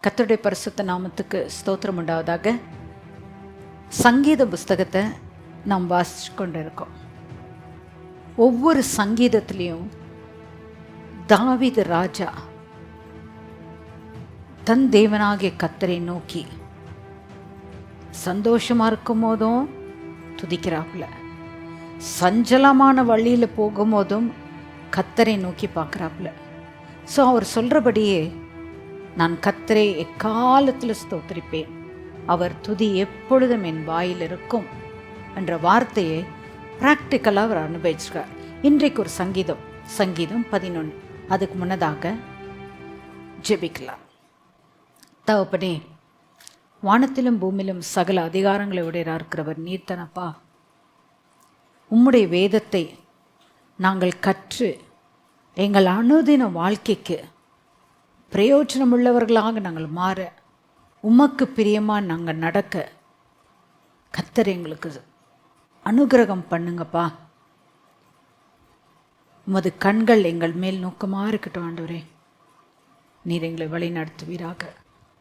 கர்த்தருடைய பரிசுத்த நாமத்துக்கு ஸ்தோத்திரம் உண்டாவதாக. சங்கீத புஸ்தகத்தை நாம் வாசிச்சு கொண்டு இருக்கோம். ஒவ்வொரு சங்கீதத்திலையும் தாவீது ராஜா தன் தேவனாகிய கர்த்தரை நோக்கி சந்தோஷமா இருக்கும் போதும் துதிக்கிறாப்புல, சஞ்சலமான வழியில் போகும்போதும் கர்த்தரை நோக்கி பார்க்குறாப்புல. ஸோ அவர் சொல்கிறபடியே நான் கர்த்தரை எக்காலத்தில் ஸ்தோத்திரிப்பேன், அவர் துதி எப்பொழுதும் என் வாயில் இருக்கும் என்ற வார்த்தையை ப்ராக்டிக்கலாக அவர் அனுபவிச்சிருக்கார். இன்றைக்கு ஒரு சங்கீதம் 11. அதுக்கு முன்னதாக ஜெபிக்கலாம். தகப்பனே, வானத்திலும் பூமியிலும் சகல அதிகாரங்களை உடையராக இருக்கிறவர் நீர் தானப்பா. உம்முடைய வேதத்தை நாங்கள் கற்று எங்கள் அனுதின வாழ்க்கைக்கு பிரயோஜனமுள்ளவர்களாக நாங்கள் மாற, உமக்கு பிரியமாக நாங்கள் நடக்க கர்த்தர் எங்களுக்கு அனுகிரகம் பண்ணுங்கப்பா. உமது கண்கள் எங்கள் மேல் நோக்கமாக இருக்கட்டும் ஆண்டவரே. நீர் எங்களை வழி நடத்துவீராக.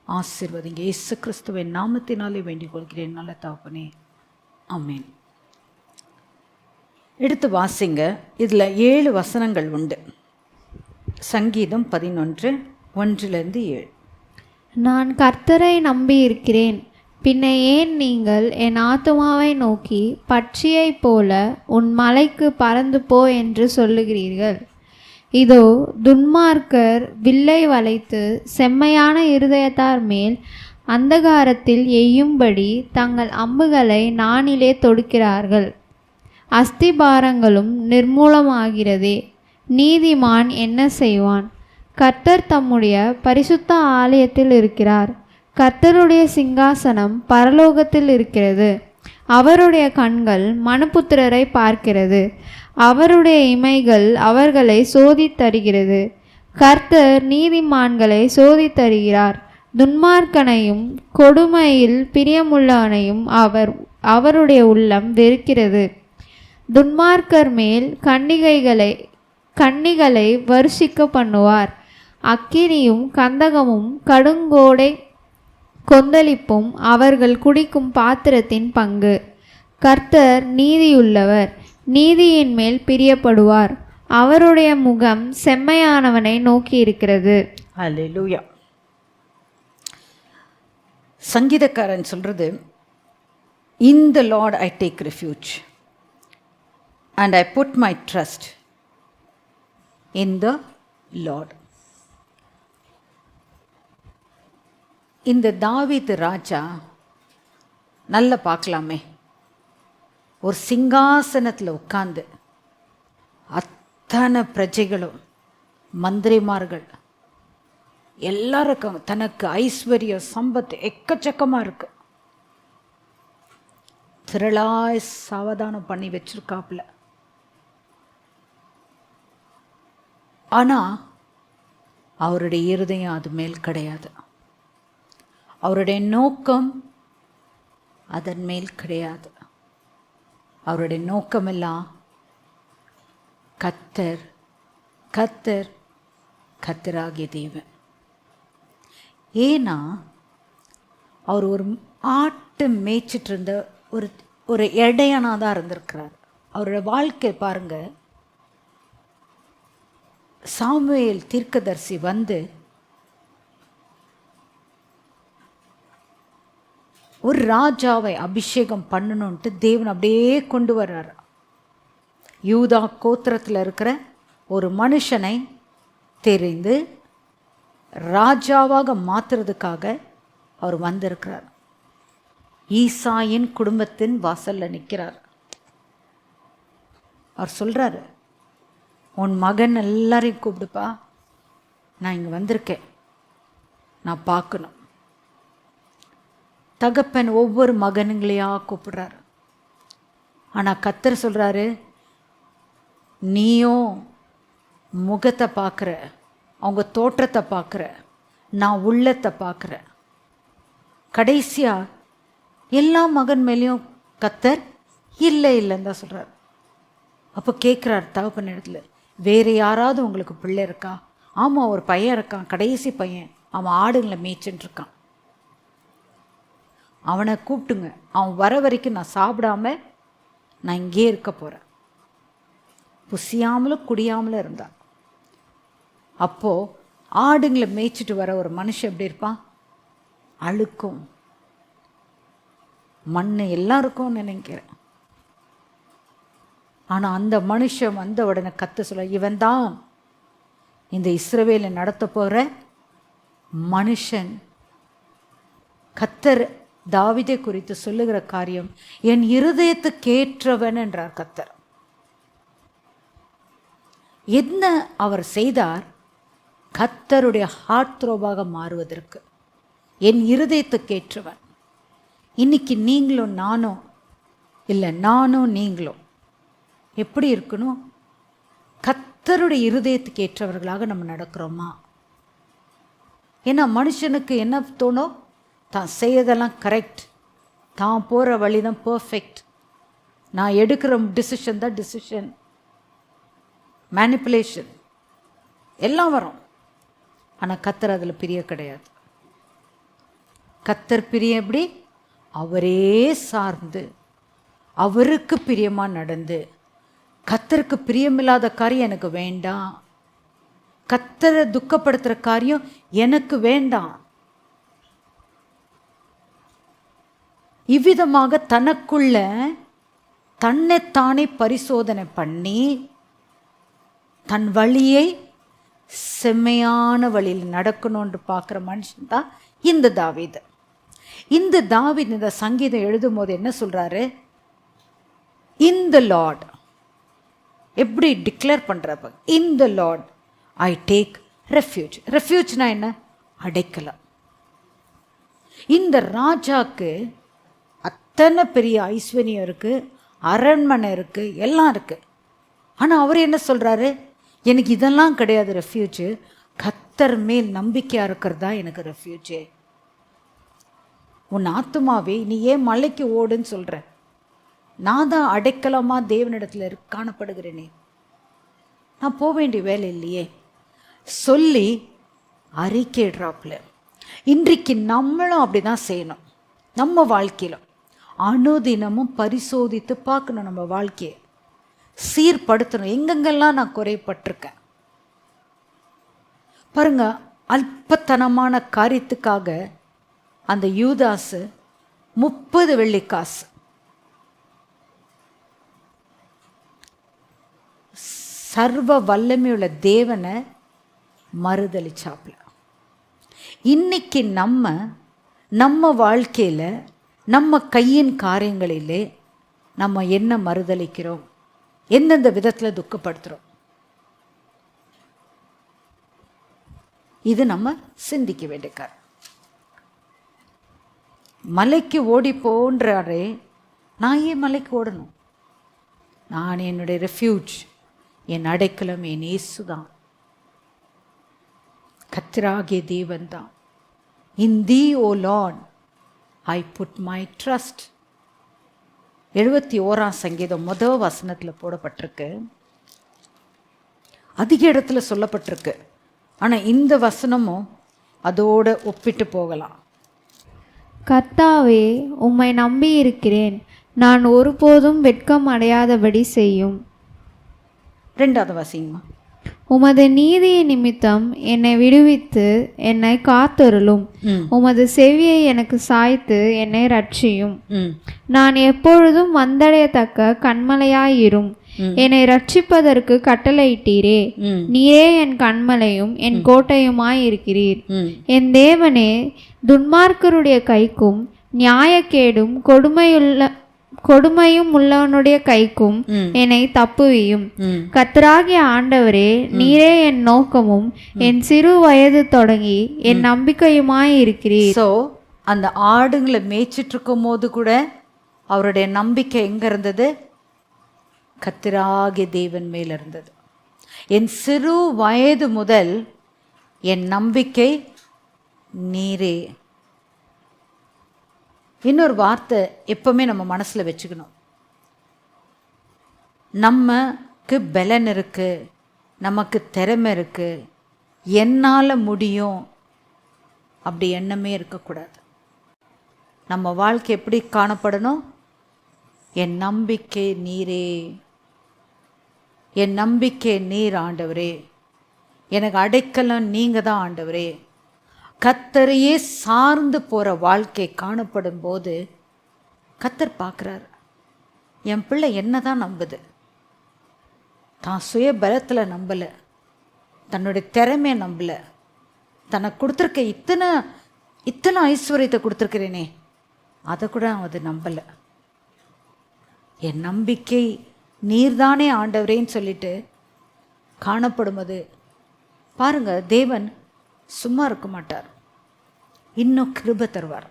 ஆசீர்வதிங்க. இயேசு கிறிஸ்துவின் நாமத்தினாலே வேண்டிக் கொள்கிறேன் நல்ல தகப்பனே, ஆமேன். எடுத்து வாசிங்க. இதில் 7 வசனங்கள் உண்டு. சங்கீதம் 11, 1-7. நான் கர்த்தரை நம்பியிருக்கிறேன், பின்ன ஏன் நீங்கள் என் ஆத்துமாவை நோக்கி பட்சியைப் போல உன் மலைக்கு பறந்து போ என்று சொல்லுகிறீர்கள்? இதோ துன்மார்க்கர் வில்லை வளைத்து செம்மையான இருதயத்தார் மேல் அந்தகாரத்தில் எய்யும்படி தங்கள் அம்புகளை நாணிலே தொடுக்கிறார்கள். அஸ்திபாரங்களும் நிர்மூலமாகிறதே, நீதிமான் என்ன செய்வான்? கர்த்தர் தம்முடைய பரிசுத்த ஆலயத்தில் இருக்கிறார். கர்த்தருடைய சிங்காசனம் பரலோகத்தில் இருக்கிறது. அவருடைய கண்கள் மனுபுத்திரரை பார்க்கிறது. அவருடைய இமைகள் அவர்களை சோதித்தருகிறது. கர்த்தர் நீதிமான்களை சோதித்தருகிறார். துன்மார்க்கனையும் கொடுமையில் பிரியமுள்ளவனையும் அவருடைய உள்ளம் வெறுக்கிறது. துன்மார்க்கர் மேல் கன்னிகளை வருஷிக்க பண்ணுவார். அக்கினியும் கந்தகமும் கடுங்கோடை கொந்தளிப்பும் அவர்கள் குடிக்கும் பாத்திரத்தின் பங்கு. கர்த்தர் நீதியுள்ளவர், நீதியின் மேல் பிரியப்படுவார். அவருடைய முகம் செம்மையானவனை நோக்கி இருக்கிறது. அல்லேலூயா. சங்கீதக்காரன் சொல்றது, in the Lord I take refuge and I put my trust in the Lord. இந்த தாவீது ராஜா நல்லா பார்க்கலாமே, ஒரு சிங்காசனத்தில் உட்கார்ந்து அத்தனை பிரஜைகளும் மந்திரிமார்கள் எல்லாருக்கும் தனக்கு ஐஸ்வர்ய சம்பத்து எக்கச்சக்கமாக இருக்கு, திரளாய் சாவதானம் பண்ணி வச்சிருக்காப்புல. ஆனால் அவருடைய இருதயம் அது மேல் கிடையாது. அவருடைய நோக்கம் அதன் மேல் கிடையாது. அவருடைய நோக்கமெல்லாம் கர்த்தர் கர்த்தர் கர்த்தராகிய தேவன். ஏன்னா அவர் ஒரு ஆட்டு மேய்ச்சிட்டு இருந்த ஒரு இடையனாக தான் இருந்திருக்கிறார். அவரோட வாழ்க்கை பாருங்க, சாமுவேல் தீர்க்கதரிசி வந்து ஒரு ராஜாவை அபிஷேகம் பண்ணணுன்ட்டு தேவன் அப்படியே கொண்டு வர்றார். யூதா கோத்திரத்தில் இருக்கிற ஒரு மனுஷனை தெரிந்து ராஜாவாக மாற்றுறதுக்காக அவர் வந்திருக்கிறார். ஈசாயின் குடும்பத்தின் வாசலில் நிற்கிறார். அவர் சொல்கிறாரு, உன் மகன் எல்லாரையும் கூப்பிடுப்பா, நான் இங்கே வந்திருக்கேன், நான் பார்க்கணும். தகப்பன் ஒவ்வொரு மகனுங்களையாக கூப்பிடுறாரு. ஆனால் கர்த்தர் சொல்கிறாரு, நீயும் முகத்தை பார்க்குற, அவங்க தோற்றத்தை பார்க்குற, நான் உள்ளத்தை பார்க்குற. கடைசியாக எல்லா மகன் மேலேயும் கர்த்தர் இல்லைன்னு தான் சொல்கிறார். அப்போ கேட்குறார் தகப்பன் இடத்துல, வேறு யாராவது உங்களுக்கு பிள்ளை இருக்கா? ஆமாம், ஒரு பையன் இருக்கான், கடைசி பையன், அவன் ஆடுங்களை மேய்ச்சின்னு இருக்கான். அவனை கூப்பிட்டுங்க, அவன் வர வரைக்கும் நான் சாப்பிடாம நான் இங்கே இருக்க போகிறேன். புசியாமலும் குடியாமலும் இருந்தான். அப்போது ஆடுங்களை மேய்ச்சிட்டு வர ஒரு மனுஷன் எப்படி இருப்பான்? அழுக்கும் மண் எல்லாம் இருக்கும்னு நினைக்கிறேன். ஆனால் அந்த மனுஷன் வந்த உடனே கத்த சொல்ல, இவன் தான் இந்த இஸ்ரவேலை நடத்த போகிற மனுஷன். கத்தர் தாவீதை குறித்து சொல்லுகிற காரியம், என் இருதயத்துக்கு ஏற்றவன் என்றார் கத்தர். என்ன அவர் செய்தார்? கத்தருடைய ஹார்ட் த்ரோபாக மாறுவதற்கு என் இருதயத்துக்கு ஏற்றவன். இன்னைக்கு நீங்களும் நானும் இல்லை, நானும் நீங்களும் எப்படி இருக்கணும்? கத்தருடைய இருதயத்துக்கு ஏற்றவர்களாக நம்ம நடக்கிறோமா? ஏன்னா மனுஷனுக்கு என்ன தோணும்? தான் செய்யறதெல்லாம் கரெக்ட், தான் போகிற வழி தான் பர்ஃபெக்ட், நான் எடுக்கிற டிசிஷன் தான் டிசிஷன், மேனிப்புலேஷன் எல்லாம் வரும். ஆனால் கத்தர் அதில் பிரிய கிடையாது. கத்தர் பிரியம் எப்படி? அவரே சார்ந்து அவருக்கு பிரியமாக நடந்து, கத்தருக்கு பிரியமில்லாத காரியம் எனக்கு வேண்டாம், கத்தரை துக்கப்படுத்துகிற காரியம் எனக்கு வேண்டாம். இவ்விதமாக தனக்குள்ள தன்னைத்தானே பரிசோதனை பண்ணி தன் வழியை செம்மையான வழியில் நடக்கணும்னு பார்க்குற மனுஷன் தான் இந்த தாவீது. இந்த தாவீது இந்த சங்கீதம் எழுதும் போது என்ன சொல்கிறாரு? இந்த லார்ட் எப்படி டிக்ளேர் பண்ணுறப்ப, இந்த லார்ட் ஐ டேக் ரெஃப்யூஜ். ரெஃப்யூஜ்னா என்ன? அடைக்கலாம். இந்த ராஜாக்கு அத்தனை பெரிய ஐஸ்வர்யம் இருக்குது, அரண்மனை இருக்குது, எல்லாம் இருக்குது. ஆனால் அவர் என்ன சொல்கிறாரு? எனக்கு இதெல்லாம் கிடையாது ரெஃப்யூஜு, கத்தர் மேல் நம்பிக்கையாக இருக்கிறது தான் எனக்கு ரெஃப்யூஜே. உன் ஆத்துமாவே நீ ஏன் மலைக்கு ஓடுன்னு சொல்கிற? நான் தான் அடைக்கலமாக தேவனிடத்தில் காணப்படுகிறேனே, நான் போக வேண்டிய வேலை இல்லையே சொல்லி அறிக்கைடுறாப்புல. இன்றைக்கு நம்மளும் அப்படி தான் செய்யணும். நம்ம வாழ்க்கையில் அனுதினமும் பரிசோதித்து பார்க்கணும், நம்ம வாழ்க்கையை சீர்படுத்தணும். எங்கெங்கெல்லாம் நான் குறைப்பட்டிருக்கேன் பாருங்க. அல்பத்தனமான காரியத்துக்காக அந்த யூதாசு 30 வெள்ளிக்காசு சர்வ வல்லமையுள்ள தேவனை மறுதளிச்சாப்புல. இன்னைக்கு நம்ம வாழ்க்கையில் நம்ம கையின் காரியங்களிலே நம்ம என்ன மறுதளிக்கிறோம், எந்தெந்த விதத்தில் துக்கப்படுத்துகிறோம், இது நம்ம சிந்திக்க வேண்டிய காரியம். மலைக்கு ஓடி போன்றாரே, நான் ஏன் மலைக்கு ஓடணும்? நான் என்னுடைய ரெஃப்யூஜ், என் அடைக்கலம் என் இயேசுதான், கர்த்தராகிய தேவன் தான். இன் thee O Lord I put my trust. 71ஆம் சங்கீதம் முதல் வசனத்தில் போடப்பட்டிருக்கு, அதிக இடத்துல சொல்லப்பட்டிருக்கு. ஆனால் இந்த வசனமும் அதோட ஒப்பிட்டு போகலாம். கர்த்தாவே, உம்மை நம்பி இருக்கிறேன், நான் ஒருபோதும் வெட்கம் அடையாதபடி செய்யும். 2வது வாசிங்கம்மா. உமது நீதிய நிமித்தம் என்னை விடுவித்து என்னை காத்தருளும். உமது செவியை எனக்கு சாய்த்து என்னை ரட்சியும். நான் எப்பொழுதும் வந்தடையத்தக்க கண்மலையாயிரும். என்னை ரட்சிப்பதற்கு கட்டளையிட்டீரே. நீரே என் கண்மலையும் என் கோட்டையுமாய் இருக்கிறீர். என் தேவனே, துன்மார்க்கருடைய கைக்கும் நியாயக்கேடும் கொடுமையும் உள்ளவனுடைய கைக்கும் என்னை தப்புவியும். கர்த்தராகிய ஆண்டவரே, நீரே என் நோக்கமும் என் சிறு வயது தொடங்கி என் நம்பிக்கையுமாய் இருக்கிறீர். ஸோ அந்த ஆடுங்களை மேய்ச்சிட்டு இருக்கும் போது கூட அவருடைய நம்பிக்கை எங்க இருந்தது? கர்த்தராகிய தேவன் மேல் இருந்தது. என் சிறு வயது முதல் என் நம்பிக்கை நீரே. இன்னொரு வார்த்தை எப்பவுமே நம்ம மனசில் வச்சுக்கணும். நமக்கு பலன் இருக்குது, நமக்கு திறமை இருக்குது, என்னால் முடியும் அப்படி எண்ணமே இருக்கக்கூடாது. நம்ம வாழ்க்கை எப்படி காணப்படணும்? என் நம்பிக்கை நீரே, என் நம்பிக்கை நீர் ஆண்டவரே, எனக்கு அடைக்கலம் நீங்கள் தான் ஆண்டவரே. கர்த்தரையே சார்ந்து போகிற வாழ்க்கை காணப்படும் போது கர்த்தர் பார்க்குறாரு, என் பிள்ளை என்ன தான் நம்புது. தான் சுய பலத்தில் நம்பலை, தன்னுடைய திறமையை நம்பலை, தனக்கு கொடுத்துருக்க இத்தனை ஐஸ்வர்யத்தை கொடுத்துருக்கிறேனே அதை கூட அது நம்பலை. என் நம்பிக்கை நீர்தானே ஆண்டவரேன்னு சொல்லிட்டு காணப்படும்போது பாருங்க, தேவன் சும்மா இருக்க மாட்டார், இன்னும் கிருபை தருவார்.